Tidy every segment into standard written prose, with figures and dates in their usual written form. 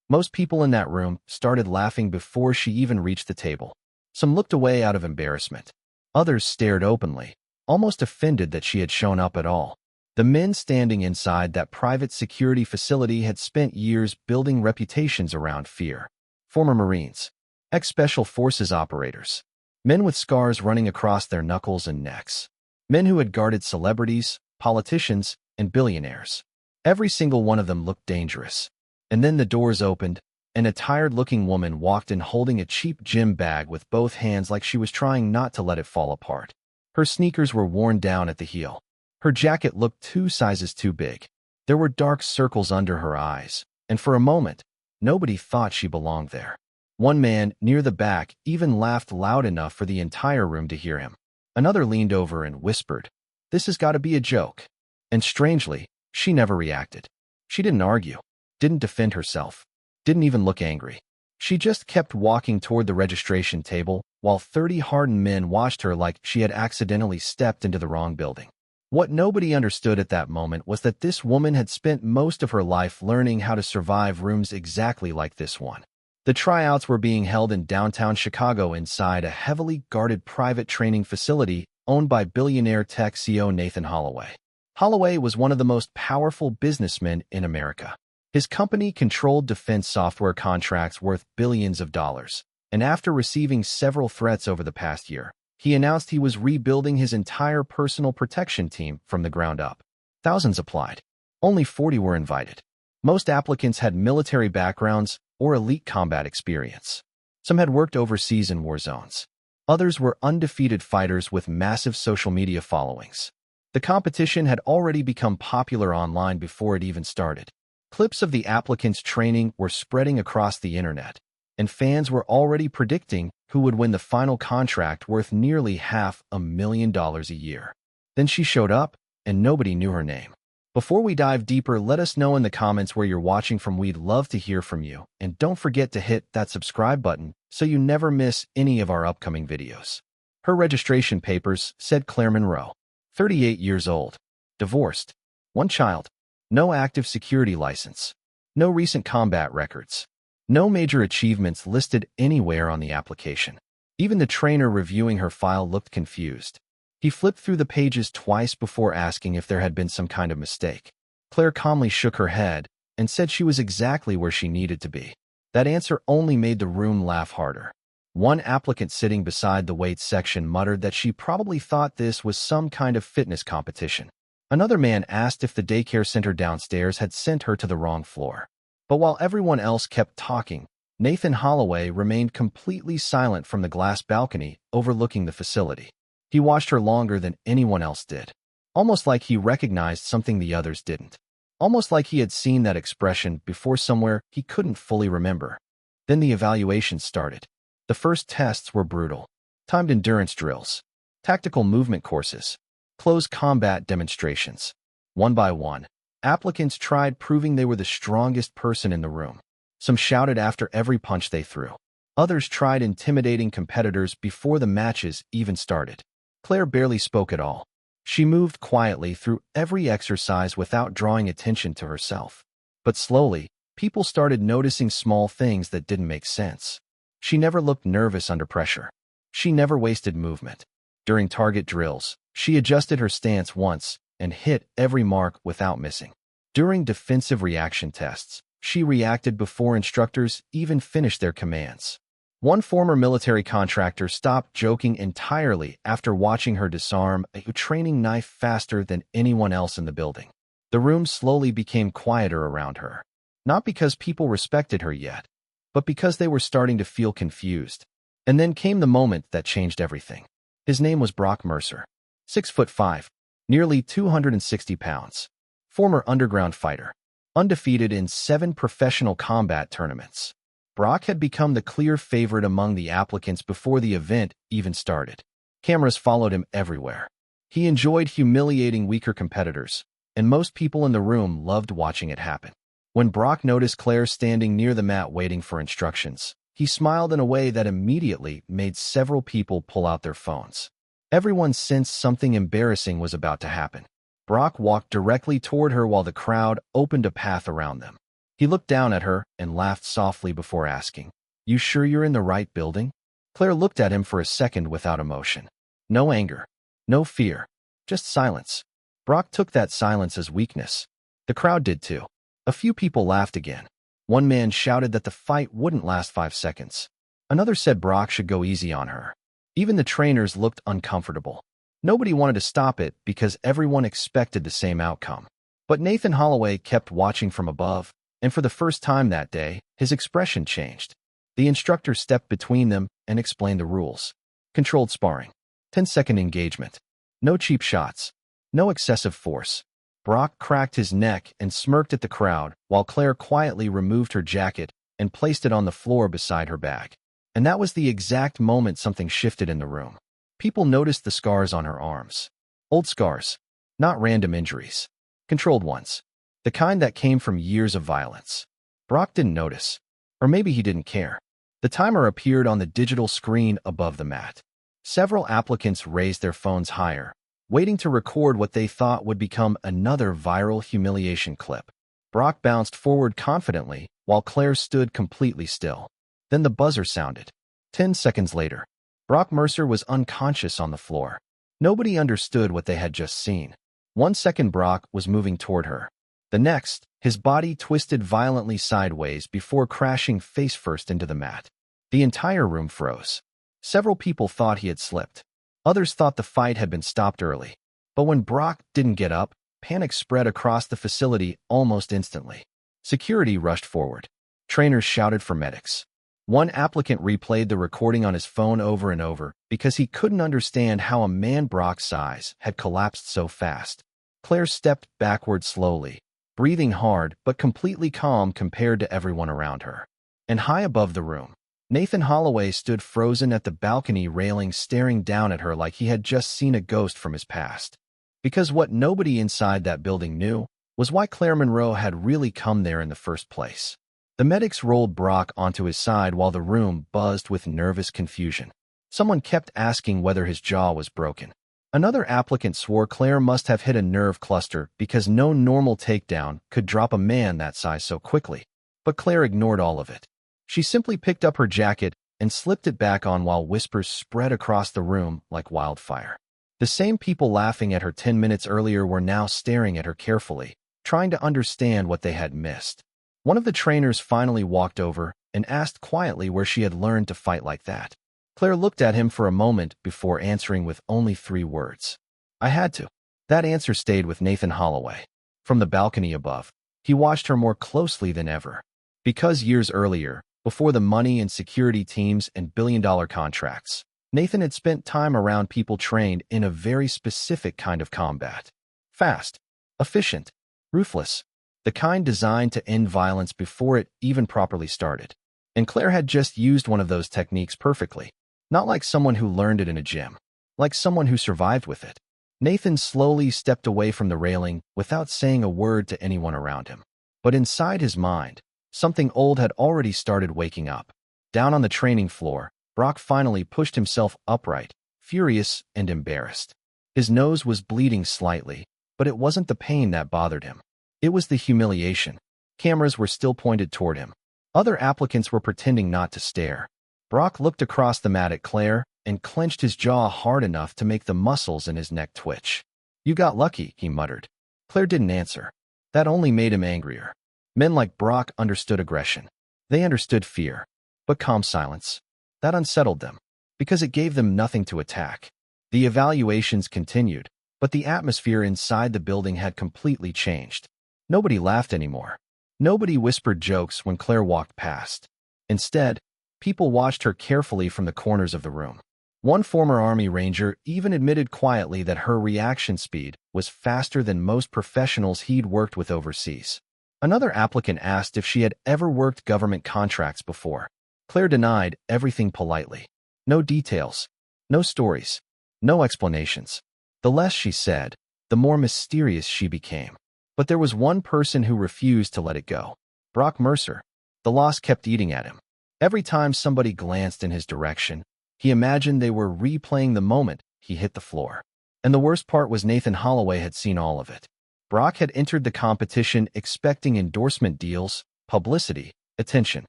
Most people in that room started laughing before she even reached the table. Some looked away out of embarrassment. Others stared openly, almost offended that she had shown up at all. The men standing inside that private security facility had spent years building reputations around fear. Former Marines, ex-Special Forces operators, men with scars running across their knuckles and necks, men who had guarded celebrities, politicians, and billionaires. Every single one of them looked dangerous. And then the doors opened, and a tired-looking woman walked in holding a cheap gym bag with both hands like she was trying not to let it fall apart. Her sneakers were worn down at the heel. Her jacket looked 2 sizes too big. There were dark circles under her eyes, and for a moment, nobody thought she belonged there. One man, near the back, even laughed loud enough for the entire room to hear him. Another leaned over and whispered, "This has got to be a joke." And strangely, she never reacted. She didn't argue, didn't defend herself, didn't even look angry. She just kept walking toward the registration table while 30 hardened men watched her like she had accidentally stepped into the wrong building. What nobody understood at that moment was that this woman had spent most of her life learning how to survive rooms exactly like this one. The tryouts were being held in downtown Chicago inside a heavily guarded private training facility owned by billionaire tech CEO Nathan Holloway. Holloway was one of the most powerful businessmen in America. His company controlled defense software contracts worth billions of dollars, and after receiving several threats over the past year, he announced he was rebuilding his entire personal protection team from the ground up. Thousands applied. Only 40 were invited. Most applicants had military backgrounds or elite combat experience. Some had worked overseas in war zones. Others were undefeated fighters with massive social media followings. The competition had already become popular online before it even started. Clips of the applicants' training were spreading across the internet, and fans were already predicting who would win the final contract worth nearly $500,000 a year. Then she showed up, and nobody knew her name. Before we dive deeper, let us know in the comments where you're watching from. We'd love to hear from you, and don't forget to hit that subscribe button so you never miss any of our upcoming videos. Her registration papers said Claire Monroe, 38 years old, divorced, 1 child, no active security license, no recent combat records, no major achievements listed anywhere on the application. Even the trainer reviewing her file looked confused. He flipped through the pages twice before asking if there had been some kind of mistake. Claire calmly shook her head and said she was exactly where she needed to be. That answer only made the room laugh harder. One applicant sitting beside the weights section muttered that she probably thought this was some kind of fitness competition. Another man asked if the daycare center downstairs had sent her to the wrong floor. But while everyone else kept talking, Nathan Holloway remained completely silent from the glass balcony overlooking the facility. He watched her longer than anyone else did, almost like he recognized something the others didn't. Almost like he had seen that expression before somewhere he couldn't fully remember. Then the evaluation started. The first tests were brutal. Timed endurance drills, tactical movement courses, close combat demonstrations. One by one, applicants tried proving they were the strongest person in the room. Some shouted after every punch they threw. Others tried intimidating competitors before the matches even started. Claire barely spoke at all. She moved quietly through every exercise without drawing attention to herself. But slowly, people started noticing small things that didn't make sense. She never looked nervous under pressure. She never wasted movement. During target drills, she adjusted her stance once and hit every mark without missing. During defensive reaction tests, she reacted before instructors even finished their commands. One former military contractor stopped joking entirely after watching her disarm a training knife faster than anyone else in the building. The room slowly became quieter around her, not because people respected her yet, but because they were starting to feel confused. And then came the moment that changed everything. His name was Brock Mercer, 6'5", nearly 260 pounds, former underground fighter, undefeated in 7 professional combat tournaments. Brock had become the clear favorite among the applicants before the event even started. Cameras followed him everywhere. He enjoyed humiliating weaker competitors, and most people in the room loved watching it happen. When Brock noticed Claire standing near the mat waiting for instructions, he smiled in a way that immediately made several people pull out their phones. Everyone sensed something embarrassing was about to happen. Brock walked directly toward her while the crowd opened a path around them. He looked down at her and laughed softly before asking, "You sure you're in the right building?" Claire looked at him for a second without emotion. No anger. No fear. Just silence. Brock took that silence as weakness. The crowd did too. A few people laughed again. One man shouted that the fight wouldn't last 5 seconds. Another said Brock should go easy on her. Even the trainers looked uncomfortable. Nobody wanted to stop it because everyone expected the same outcome. But Nathan Holloway kept watching from above, and for the first time that day, his expression changed. The instructor stepped between them and explained the rules. Controlled sparring. 10-second engagement. No cheap shots. No excessive force. Brock cracked his neck and smirked at the crowd while Claire quietly removed her jacket and placed it on the floor beside her bag. And that was the exact moment something shifted in the room. People noticed the scars on her arms. Old scars. Not random injuries. Controlled ones. The kind that came from years of violence. Brock didn't notice. Or maybe he didn't care. The timer appeared on the digital screen above the mat. Several applicants raised their phones higher, waiting to record what they thought would become another viral humiliation clip. Brock bounced forward confidently, while Claire stood completely still. Then the buzzer sounded. 10 seconds later, Brock Mercer was unconscious on the floor. Nobody understood what they had just seen. 1 second Brock was moving toward her. The next, his body twisted violently sideways before crashing face-first into the mat. The entire room froze. Several people thought he had slipped. Others thought the fight had been stopped early. But when Brock didn't get up, panic spread across the facility almost instantly. Security rushed forward. Trainers shouted for medics. One applicant replayed the recording on his phone over and over because he couldn't understand how a man Brock's size had collapsed so fast. Claire stepped backward slowly, breathing hard but completely calm compared to everyone around her. And high above the room, Nathan Holloway stood frozen at the balcony railing, staring down at her like he had just seen a ghost from his past. Because what nobody inside that building knew was why Claire Monroe had really come there in the first place. The medics rolled Brock onto his side while the room buzzed with nervous confusion. Someone kept asking whether his jaw was broken. Another applicant swore Claire must have hit a nerve cluster because no normal takedown could drop a man that size so quickly. But Claire ignored all of it. She simply picked up her jacket and slipped it back on while whispers spread across the room like wildfire. The same people laughing at her 10 minutes earlier were now staring at her carefully, trying to understand what they had missed. One of the trainers finally walked over and asked quietly where she had learned to fight like that. Claire looked at him for a moment before answering with only 3 words. "I had to." That answer stayed with Nathan Holloway. From the balcony above, he watched her more closely than ever. Because years earlier, before the money and security teams and billion-dollar contracts, Nathan had spent time around people trained in a very specific kind of combat. Fast, efficient, ruthless, the kind designed to end violence before it even properly started. And Claire had just used one of those techniques perfectly. Not like someone who learned it in a gym, like someone who survived with it. Nathan slowly stepped away from the railing without saying a word to anyone around him. But inside his mind, something old had already started waking up. Down on the training floor, Brock finally pushed himself upright, furious and embarrassed. His nose was bleeding slightly, but it wasn't the pain that bothered him. It was the humiliation. Cameras were still pointed toward him. Other applicants were pretending not to stare. Brock looked across the mat at Claire and clenched his jaw hard enough to make the muscles in his neck twitch. "You got lucky," he muttered. Claire didn't answer. That only made him angrier. Men like Brock understood aggression. They understood fear. But calm silence. That unsettled them, because it gave them nothing to attack. The evaluations continued, but the atmosphere inside the building had completely changed. Nobody laughed anymore. Nobody whispered jokes when Claire walked past. Instead, people watched her carefully from the corners of the room. One former Army Ranger even admitted quietly that her reaction speed was faster than most professionals he'd worked with overseas. Another applicant asked if she had ever worked government contracts before. Claire denied everything politely. No details, no stories, no explanations. The less she said, the more mysterious she became. But there was one person who refused to let it go. Brock Mercer. The loss kept eating at him. Every time somebody glanced in his direction, he imagined they were replaying the moment he hit the floor. And the worst part was Nathan Holloway had seen all of it. Brock had entered the competition expecting endorsement deals, publicity, attention.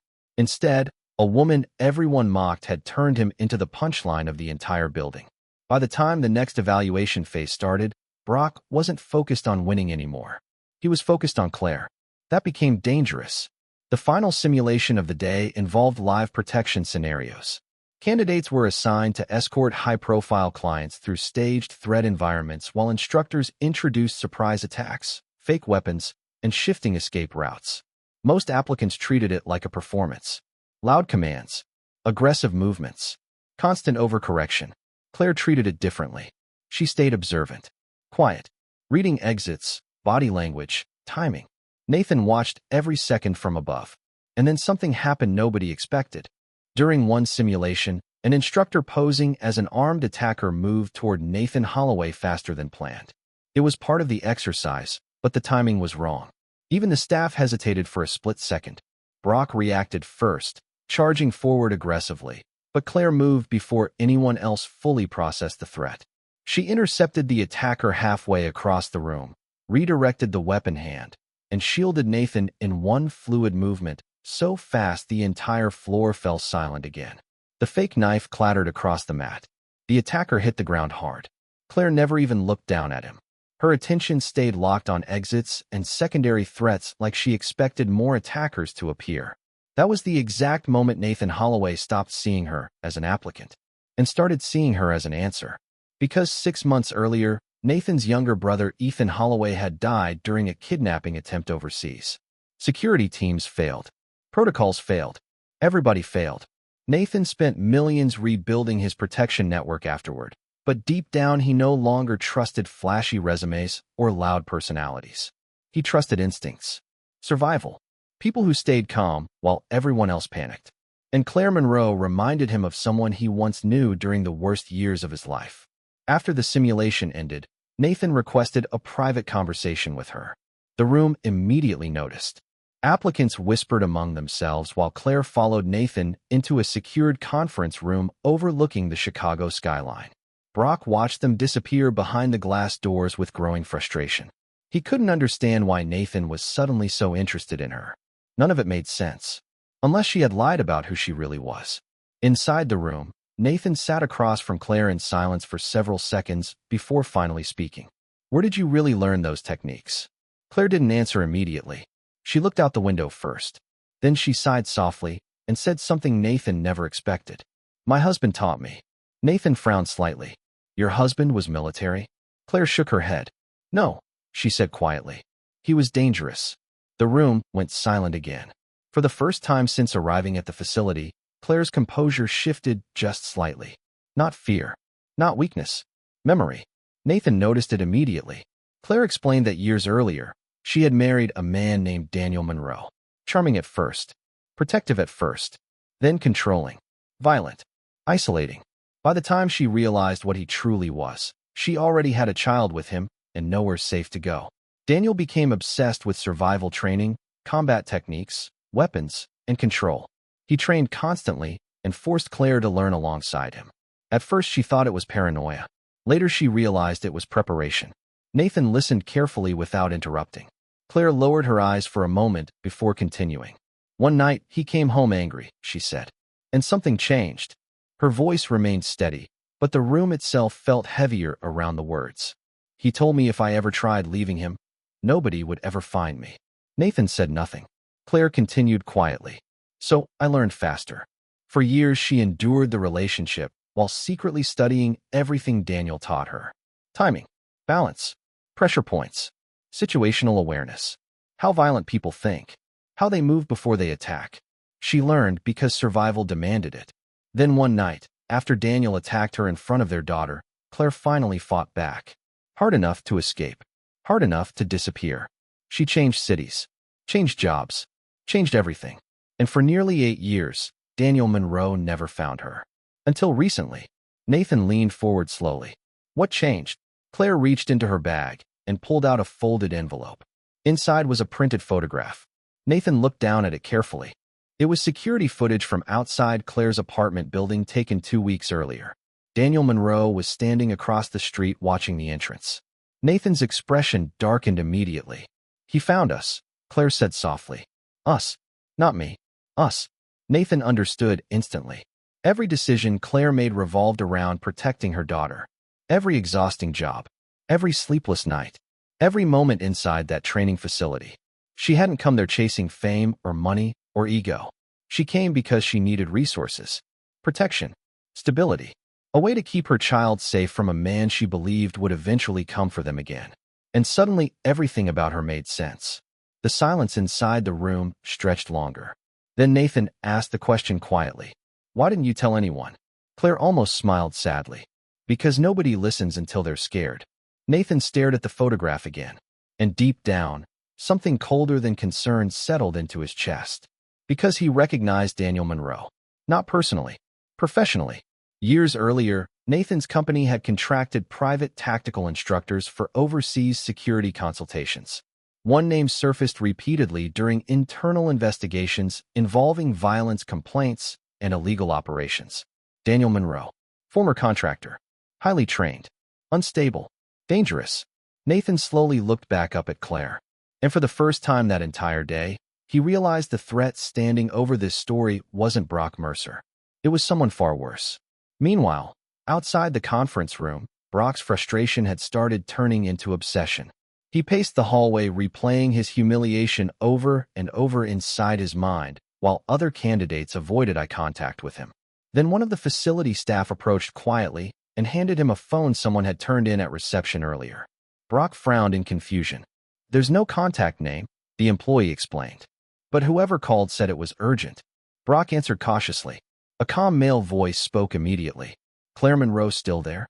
Instead, a woman everyone mocked had turned him into the punchline of the entire building. By the time the next evaluation phase started, Brock wasn't focused on winning anymore. He was focused on Claire. That became dangerous. The final simulation of the day involved live protection scenarios. Candidates were assigned to escort high-profile clients through staged threat environments while instructors introduced surprise attacks, fake weapons, and shifting escape routes. Most applicants treated it like a performance. Loud commands, aggressive movements, constant overcorrection. Claire treated it differently. She stayed observant, quiet, reading exits, body language, timing. Nathan watched every second from above. And then something happened nobody expected. During one simulation, an instructor posing as an armed attacker moved toward Nathan Holloway faster than planned. It was part of the exercise, but the timing was wrong. Even the staff hesitated for a split second. Brock reacted first, charging forward aggressively, but Claire moved before anyone else fully processed the threat. She intercepted the attacker halfway across the room, redirected the weapon hand, and shielded Nathan in one fluid movement, so fast the entire floor fell silent again. The fake knife clattered across the mat. The attacker hit the ground hard. Claire never even looked down at him. Her attention stayed locked on exits and secondary threats like she expected more attackers to appear. That was the exact moment Nathan Holloway stopped seeing her as an applicant and started seeing her as an answer. Because 6 months earlier, Nathan's younger brother Ethan Holloway had died during a kidnapping attempt overseas. Security teams failed. Protocols failed. Everybody failed. Nathan spent millions rebuilding his protection network afterward, but deep down he no longer trusted flashy resumes or loud personalities. He trusted instincts. Survival. People who stayed calm while everyone else panicked. And Claire Monroe reminded him of someone he once knew during the worst years of his life. After the simulation ended, Nathan requested a private conversation with her. The room immediately noticed. Applicants whispered among themselves while Claire followed Nathan into a secured conference room overlooking the Chicago skyline. Brock watched them disappear behind the glass doors with growing frustration. He couldn't understand why Nathan was suddenly so interested in her. None of it made sense, unless she had lied about who she really was. Inside the room, Nathan sat across from Claire in silence for several seconds before finally speaking. "Where did you really learn those techniques?" Claire didn't answer immediately. She looked out the window first. Then she sighed softly and said something Nathan never expected. "My husband taught me." Nathan frowned slightly. "Your husband was military?" Claire shook her head. "No," she said quietly. "He was dangerous." The room went silent again. For the first time since arriving at the facility, Claire's composure shifted just slightly. Not fear. Not weakness. Memory. Nathan noticed it immediately. Claire explained that years earlier, she had married a man named Daniel Monroe. Charming at first. Protective at first. Then controlling. Violent. Isolating. By the time she realized what he truly was, she already had a child with him and nowhere safe to go. Daniel became obsessed with survival training, combat techniques, weapons, and control. He trained constantly and forced Claire to learn alongside him. At first she thought it was paranoia. Later she realized it was preparation. Nathan listened carefully without interrupting. Claire lowered her eyes for a moment before continuing. "One night, he came home angry," she said. "And something changed." Her voice remained steady, but the room itself felt heavier around the words. "He told me if I ever tried leaving him, nobody would ever find me." Nathan said nothing. Claire continued quietly. "So I learned faster." For years she endured the relationship while secretly studying everything Daniel taught her. Timing, balance, pressure points, situational awareness, how violent people think, how they move before they attack. She learned because survival demanded it. Then one night, after Daniel attacked her in front of their daughter, Claire finally fought back. Hard enough to escape. Hard enough to disappear. She changed cities, changed jobs, changed everything. And for nearly 8 years, Daniel Monroe never found her. Until recently. Nathan leaned forward slowly. "What changed?" Claire reached into her bag and pulled out a folded envelope. Inside was a printed photograph. Nathan looked down at it carefully. It was security footage from outside Claire's apartment building taken 2 weeks earlier. Daniel Monroe was standing across the street watching the entrance. Nathan's expression darkened immediately. "He found us," Claire said softly. "Us." Not me. Us. Nathan understood instantly. Every decision Claire made revolved around protecting her daughter. Every exhausting job. Every sleepless night. Every moment inside that training facility. She hadn't come there chasing fame or money or ego. She came because she needed resources, protection, stability, a way to keep her child safe from a man she believed would eventually come for them again. And suddenly, everything about her made sense. The silence inside the room stretched longer. Then Nathan asked the question quietly. Why didn't you tell anyone? Claire almost smiled sadly. Because nobody listens until they're scared. Nathan stared at the photograph again. And deep down, something colder than concern settled into his chest. Because he recognized Daniel Monroe. Not personally, professionally. Years earlier, Nathan's company had contracted private tactical instructors for overseas security consultations. One name surfaced repeatedly during internal investigations involving violence complaints and illegal operations. Daniel Monroe, former contractor, highly trained, unstable, dangerous. Nathan slowly looked back up at Claire. And for the first time that entire day, he realized the threat standing over this story wasn't Brock Mercer. It was someone far worse. Meanwhile, outside the conference room, Brock's frustration had started turning into obsession. He paced the hallway, replaying his humiliation over and over inside his mind, while other candidates avoided eye contact with him. Then one of the facility staff approached quietly and handed him a phone someone had turned in at reception earlier. Brock frowned in confusion. There's no contact name, the employee explained. But whoever called said it was urgent. Brock answered cautiously. A calm male voice spoke immediately. Claire Monroe still there?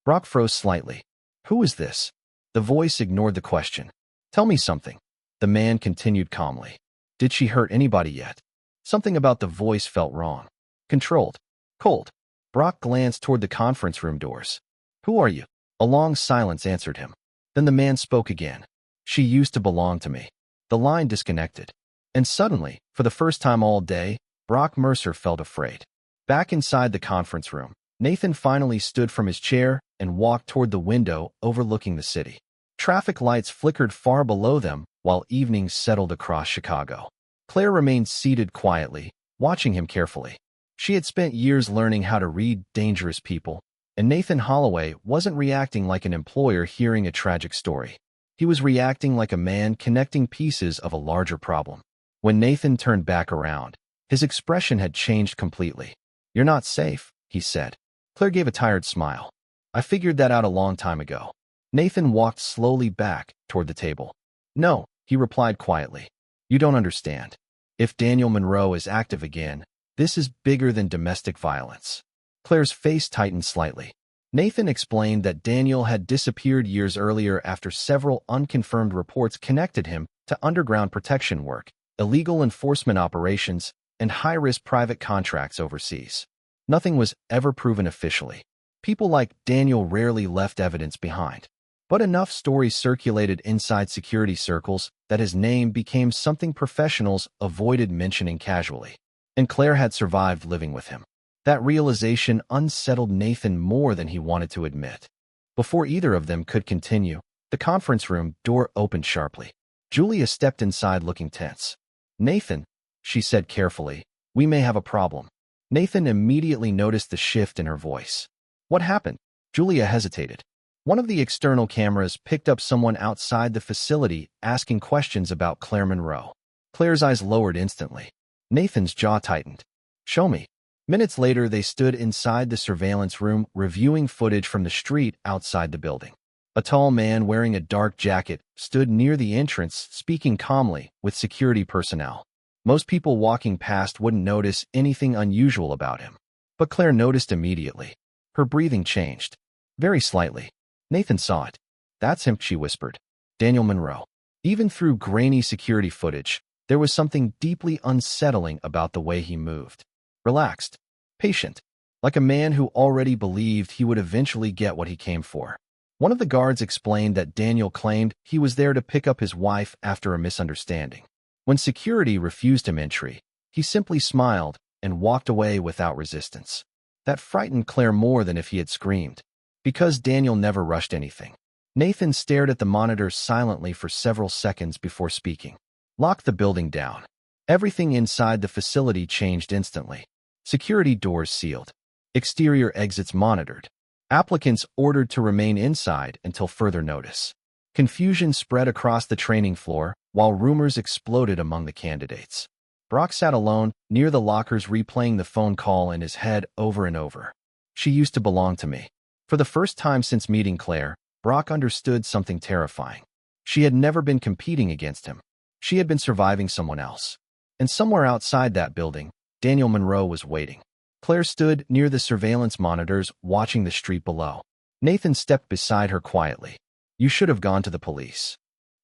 Brock froze slightly. Who is this? The voice ignored the question. Tell me something. The man continued calmly. Did she hurt anybody yet? Something about the voice felt wrong. Controlled. Cold. Brock glanced toward the conference room doors. Who are you? A long silence answered him. Then the man spoke again. She used to belong to me. The line disconnected. And suddenly, for the first time all day, Brock Mercer felt afraid. Back inside the conference room, Nathan finally stood from his chair and walked toward the window overlooking the city. Traffic lights flickered far below them while evening settled across Chicago. Claire remained seated quietly, watching him carefully. She had spent years learning how to read dangerous people, and Nathan Holloway wasn't reacting like an employer hearing a tragic story. He was reacting like a man connecting pieces of a larger problem. When Nathan turned back around, his expression had changed completely. You're not safe, he said. Claire gave a tired smile. I figured that out a long time ago. Nathan walked slowly back toward the table. No, he replied quietly. You don't understand. If Daniel Monroe is active again, this is bigger than domestic violence. Claire's face tightened slightly. Nathan explained that Daniel had disappeared years earlier after several unconfirmed reports connected him to underground protection work, illegal enforcement operations, and high-risk private contracts overseas. Nothing was ever proven officially. People like Daniel rarely left evidence behind. But enough stories circulated inside security circles that his name became something professionals avoided mentioning casually. And Claire had survived living with him. That realization unsettled Nathan more than he wanted to admit. Before either of them could continue, the conference room door opened sharply. Julia stepped inside looking tense. Nathan, she said carefully, we may have a problem. Nathan immediately noticed the shift in her voice. What happened? Julia hesitated. One of the external cameras picked up someone outside the facility asking questions about Claire Monroe. Claire's eyes lowered instantly. Nathan's jaw tightened. Show me. Minutes later, they stood inside the surveillance room reviewing footage from the street outside the building. A tall man wearing a dark jacket stood near the entrance, speaking calmly with security personnel. Most people walking past wouldn't notice anything unusual about him. But Claire noticed immediately. Her breathing changed. Very slightly. Nathan saw it. That's him, she whispered. Daniel Monroe. Even through grainy security footage, there was something deeply unsettling about the way he moved. Relaxed. Patient. Like a man who already believed he would eventually get what he came for. One of the guards explained that Daniel claimed he was there to pick up his wife after a misunderstanding. When security refused him entry, he simply smiled and walked away without resistance. That frightened Claire more than if he had screamed. Because Daniel never rushed anything. Nathan stared at the monitor silently for several seconds before speaking. Lock the building down. Everything inside the facility changed instantly. Security doors sealed. Exterior exits monitored. Applicants ordered to remain inside until further notice. Confusion spread across the training floor, while rumors exploded among the candidates. Brock sat alone, near the lockers, replaying the phone call in his head over and over. She used to belong to me. For the first time since meeting Claire, Brock understood something terrifying. She had never been competing against him. She had been surviving someone else. And somewhere outside that building, Daniel Monroe was waiting. Claire stood near the surveillance monitors, watching the street below. Nathan stepped beside her quietly. "You should have gone to the police."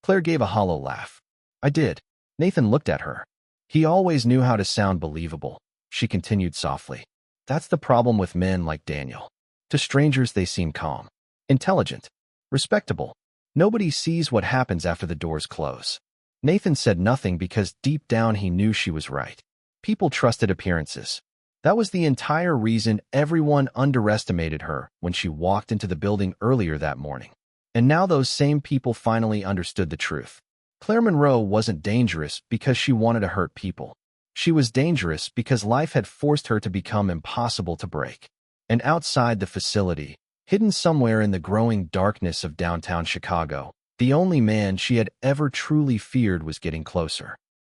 Claire gave a hollow laugh. "I did." Nathan looked at her. "He always knew how to sound believable," she continued softly. "That's the problem with men like Daniel. To strangers they seem calm, intelligent, respectable. Nobody sees what happens after the doors close." Nathan said nothing because deep down he knew she was right. People trusted appearances. That was the entire reason everyone underestimated her when she walked into the building earlier that morning. And now those same people finally understood the truth. Claire Monroe wasn't dangerous because she wanted to hurt people. She was dangerous because life had forced her to become impossible to break. And outside the facility, hidden somewhere in the growing darkness of downtown Chicago, the only man she had ever truly feared was getting closer.